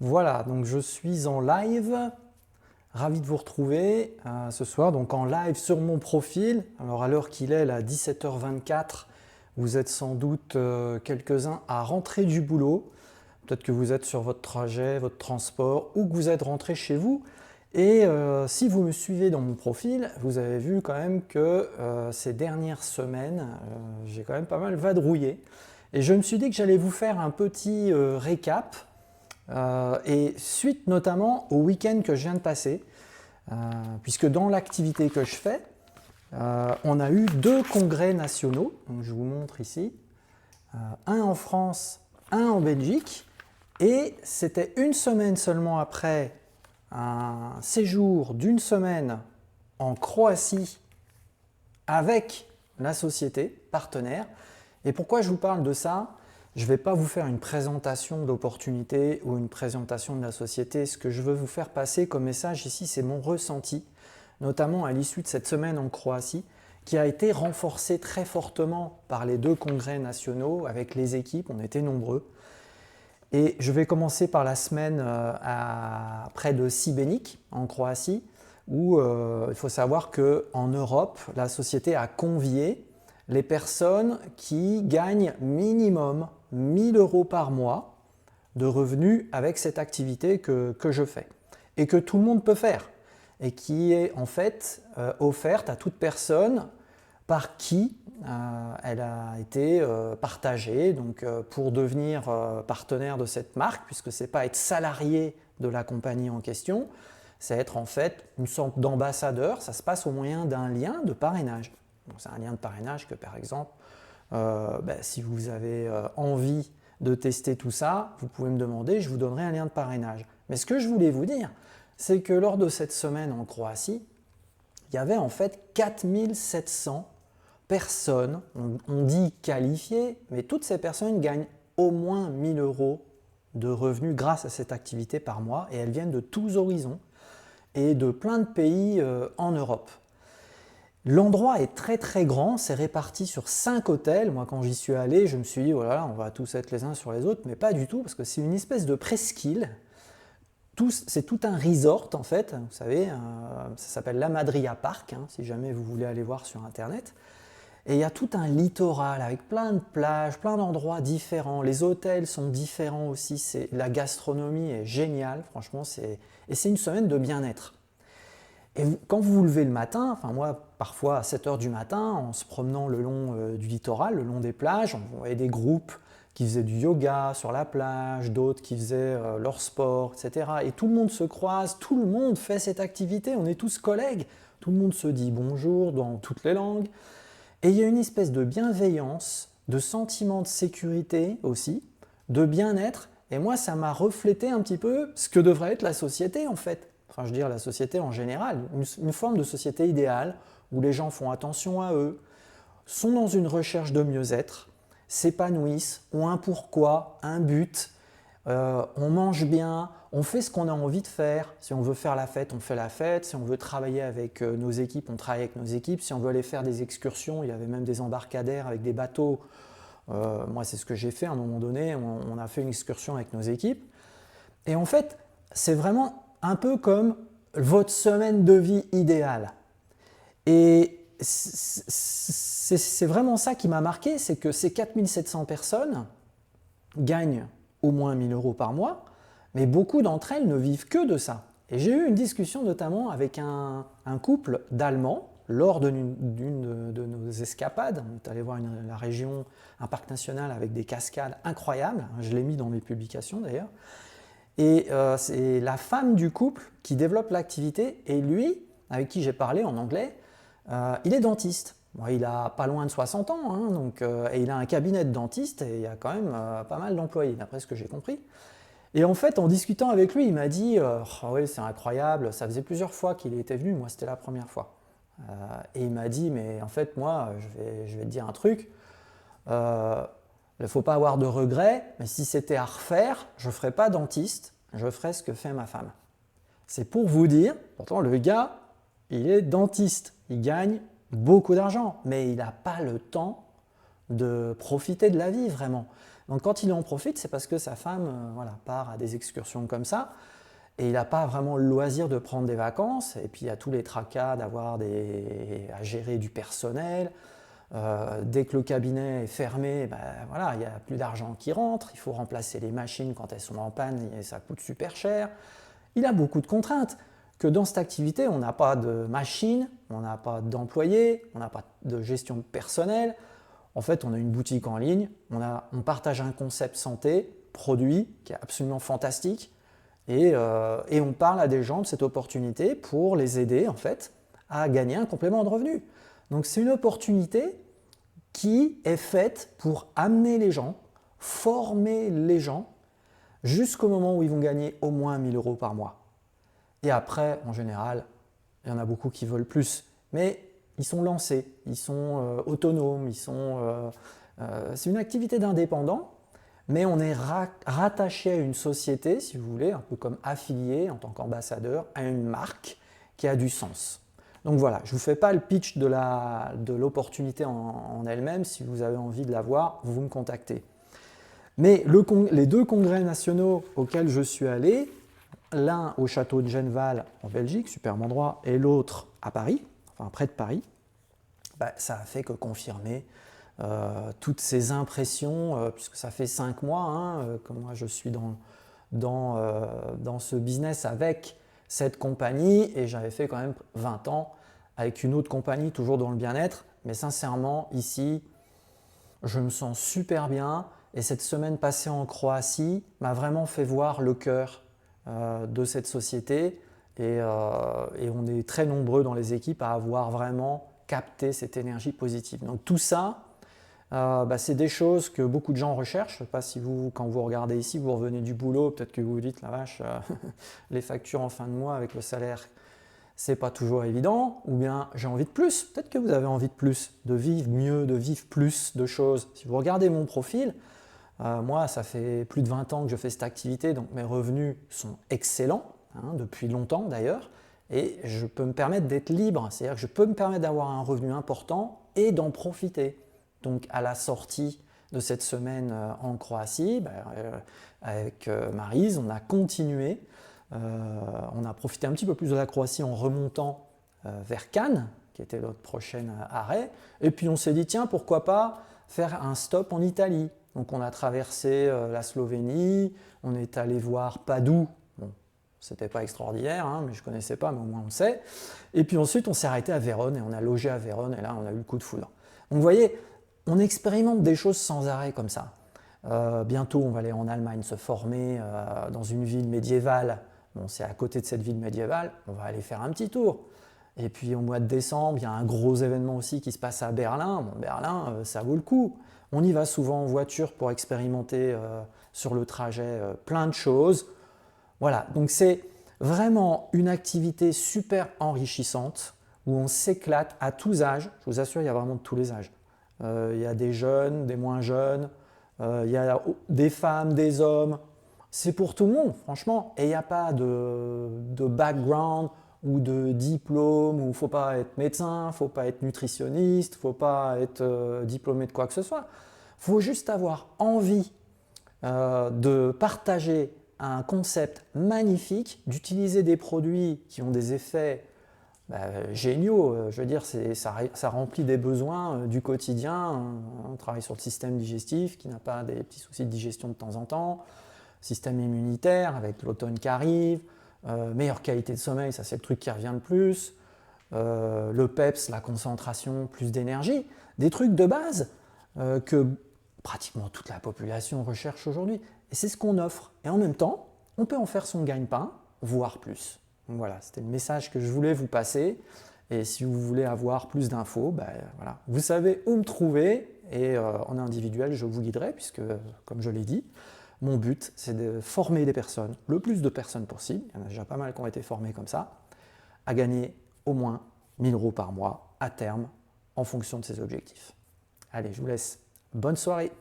Voilà, donc je suis en live. Ravi de vous retrouver ce soir, donc en live sur mon profil. Alors à l'heure qu'il est, là, 17h24, vous êtes sans doute quelques-uns à rentrer du boulot. Peut-être que vous êtes sur votre trajet, votre transport, ou que vous êtes rentré chez vous. Et si vous me suivez dans mon profil, vous avez vu quand même que ces dernières semaines, j'ai quand même pas mal vadrouillé. Et je me suis dit que j'allais vous faire un petit récap. Et suite notamment au week-end que je viens de passer, puisque dans l'activité que je fais, on a eu 2 congrès nationaux, donc je vous montre ici, un en France, un en Belgique, et c'était une semaine seulement après un séjour d'une semaine en Croatie avec la société partenaire. Et pourquoi je vous parle de ça ? Je ne vais pas vous faire une présentation d'opportunité ou une présentation de la société. Ce que je veux vous faire passer comme message ici, c'est mon ressenti, notamment à l'issue de cette semaine en Croatie, qui a été renforcée très fortement par les 2 congrès nationaux avec les équipes, on était nombreux. Et je vais commencer par la semaine près de Šibenik, en Croatie, où il faut savoir qu'en Europe, la société a convié les personnes qui gagnent minimum 1000 € par mois de revenus avec cette activité que je fais et que tout le monde peut faire et qui est en fait offerte à toute personne par qui elle a été partagée donc, pour devenir partenaire de cette marque, puisque ce n'est pas être salarié de la compagnie en question, c'est être en fait une sorte d'ambassadeur. Ça se passe au moyen d'un lien de parrainage. C'est un lien de parrainage que par exemple, si vous avez envie de tester tout ça, vous pouvez me demander, je vous donnerai un lien de parrainage. Mais ce que je voulais vous dire, c'est que lors de cette semaine en Croatie, il y avait en fait 4700 personnes, on dit qualifiées, mais toutes ces personnes gagnent au moins 1000 € de revenus grâce à cette activité par mois, et elles viennent de tous horizons et de plein de pays en Europe. L'endroit est très très grand, c'est réparti sur 5 hôtels. Moi quand j'y suis allé, je me suis dit oh là là, on va tous être les uns sur les autres, mais pas du tout, parce que c'est une espèce de presqu'île. C'est tout un resort en fait, vous savez, ça s'appelle la Madria Park, si jamais vous voulez aller voir sur internet. Et il y a tout un littoral avec plein de plages, plein d'endroits différents. Les hôtels sont différents aussi, la gastronomie est géniale, franchement, et c'est une semaine de bien-être. Et quand vous vous levez le matin, enfin moi parfois à 7h du matin, en se promenant le long du littoral, le long des plages, on voyait des groupes qui faisaient du yoga sur la plage, d'autres qui faisaient leur sport, etc. Et tout le monde se croise, tout le monde fait cette activité, on est tous collègues, tout le monde se dit bonjour dans toutes les langues. Et il y a une espèce de bienveillance, de sentiment de sécurité aussi, de bien-être. Et moi, ça m'a reflété un petit peu ce que devrait être la société en fait. Enfin, je veux dire la société en général, une forme de société idéale où les gens font attention à eux, sont dans une recherche de mieux-être, s'épanouissent, ont un pourquoi, un but, on mange bien, on fait ce qu'on a envie de faire. Si on veut faire la fête, on fait la fête. Si on veut travailler avec nos équipes, on travaille avec nos équipes. Si on veut aller faire des excursions, il y avait même des embarcadères avec des bateaux. Moi, c'est ce que j'ai fait à un moment donné. On a fait une excursion avec nos équipes. Et en fait, c'est vraiment un peu comme votre semaine de vie idéale. Et c'est vraiment ça qui m'a marqué, c'est que ces 4700 personnes gagnent au moins 1000 € par mois, mais beaucoup d'entre elles ne vivent que de ça. Et j'ai eu une discussion notamment avec un couple d'Allemands lors d'une de nos escapades. On est allé voir la région, un parc national avec des cascades incroyables. Je l'ai mis dans mes publications d'ailleurs. Et c'est la femme du couple qui développe l'activité, et lui, avec qui j'ai parlé en anglais, il est dentiste. Bon, il a pas loin de 60 ans, donc, et il a un cabinet de dentiste, et il y a quand même pas mal d'employés, d'après ce que j'ai compris. Et en fait, en discutant avec lui, il m'a dit oh oui, c'est incroyable, ça faisait plusieurs fois qu'il était venu, moi c'était la première fois. Et il m'a dit mais en fait, moi, je vais te dire un truc, il ne faut pas avoir de regrets, mais si c'était à refaire, je ne ferais pas dentiste, je ferais ce que fait ma femme. C'est pour vous dire, pourtant le gars, il est dentiste, il gagne beaucoup d'argent, mais il n'a pas le temps de profiter de la vie vraiment. Donc quand il en profite, c'est parce que sa femme voilà, part à des excursions comme ça, et il n'a pas vraiment le loisir de prendre des vacances, et puis il y a tous les tracas d'avoir à gérer du personnel. Dès que le cabinet est fermé, ben, voilà, il n'y a plus d'argent qui rentre, il faut remplacer les machines quand elles sont en panne et ça coûte super cher. Il a beaucoup de contraintes, que dans cette activité, on n'a pas de machine, on n'a pas d'employés, on n'a pas de gestion de personnel. En fait, on a une boutique en ligne, on partage un concept santé, produit, qui est absolument fantastique, et on parle à des gens de cette opportunité pour les aider en fait, à gagner un complément de revenu. Donc c'est une opportunité qui est faite pour amener les gens, former les gens, jusqu'au moment où ils vont gagner au moins 1 000 € par mois. Et après, en général, il y en a beaucoup qui veulent plus, mais ils sont lancés, ils sont autonomes, c'est une activité d'indépendant, mais on est rattaché à une société, si vous voulez, un peu comme affilié en tant qu'ambassadeur, à une marque qui a du sens. Donc voilà, je ne vous fais pas le pitch de l'opportunité en elle-même. Si vous avez envie de la voir, vous me contactez. Mais les 2 congrès nationaux auxquels je suis allé, l'un au château de Genval en Belgique, superbe endroit, et l'autre à Paris, enfin près de Paris, bah, ça a fait que confirmer toutes ces impressions, puisque ça fait 5 mois hein, que moi je suis dans ce business avec cette compagnie, et j'avais fait quand même 20 ans avec une autre compagnie, toujours dans le bien-être. Mais sincèrement, ici, je me sens super bien, et cette semaine passée en Croatie m'a vraiment fait voir le cœur de cette société, et on est très nombreux dans les équipes à avoir vraiment capté cette énergie positive. Donc tout ça, c'est des choses que beaucoup de gens recherchent. Je ne sais pas si vous, quand vous regardez ici, vous revenez du boulot, peut-être que vous vous dites, la vache, les factures en fin de mois avec le salaire, c'est pas toujours évident, ou bien j'ai envie de plus. Peut-être que vous avez envie de plus, de vivre mieux, de vivre plus de choses. Si vous regardez mon profil, moi, ça fait plus de 20 ans que je fais cette activité, donc mes revenus sont excellents, hein, depuis longtemps d'ailleurs, et je peux me permettre d'être libre, c'est-à-dire que je peux me permettre d'avoir un revenu important et d'en profiter. Donc à la sortie de cette semaine en Croatie, avec Maryse, on a continué, on a profité un petit peu plus de la Croatie en remontant vers Cannes, qui était notre prochain arrêt, et puis on s'est dit, tiens, pourquoi pas faire un stop en Italie. Donc on a traversé la Slovénie, on est allé voir Padoue, bon, c'était pas extraordinaire, hein, mais je connaissais pas, mais au moins on le sait. Et puis ensuite on s'est arrêté à Vérone, et on a logé à Vérone, et là on a eu le coup de foudre. Donc vous voyez, on expérimente des choses sans arrêt comme ça. Bientôt on va aller en Allemagne se former dans une ville médiévale. Bon, c'est à côté de cette ville médiévale, on va aller faire un petit tour. Et puis au mois de décembre, il y a un gros événement aussi qui se passe à Berlin. Bon, Berlin, ça vaut le coup. On y va souvent en voiture pour expérimenter sur le trajet plein de choses. Voilà, donc c'est vraiment une activité super enrichissante où on s'éclate à tous âges. Je vous assure, il y a vraiment de tous les âges. Il y a des jeunes, des moins jeunes, il y a des femmes, des hommes. C'est pour tout le monde, franchement. Et il n'y a pas de background ou de diplôme, où il ne faut pas être médecin, il ne faut pas être nutritionniste, il ne faut pas être diplômé de quoi que ce soit. Il faut juste avoir envie de partager un concept magnifique, d'utiliser des produits qui ont des effets géniaux. Je veux dire, ça remplit des besoins du quotidien. On travaille sur le système digestif qui n'a pas des petits soucis de digestion de temps en temps. Système immunitaire avec l'automne qui arrive. Meilleure qualité de sommeil, ça c'est le truc qui revient le plus. Le PEPS, la concentration, plus d'énergie. Des trucs de base que pratiquement toute la population recherche aujourd'hui. Et c'est ce qu'on offre. Et en même temps, on peut en faire son gagne-pain, voire plus. Donc voilà, c'était le message que je voulais vous passer. Et si vous voulez avoir plus d'infos, voilà, vous savez où me trouver. Et en individuel, je vous guiderai, puisque, comme je l'ai dit, mon but, c'est de former des personnes, le plus de personnes possible, il y en a déjà pas mal qui ont été formées comme ça, à gagner au moins 1 000 € par mois à terme, en fonction de ses objectifs. Allez, je vous laisse. Bonne soirée!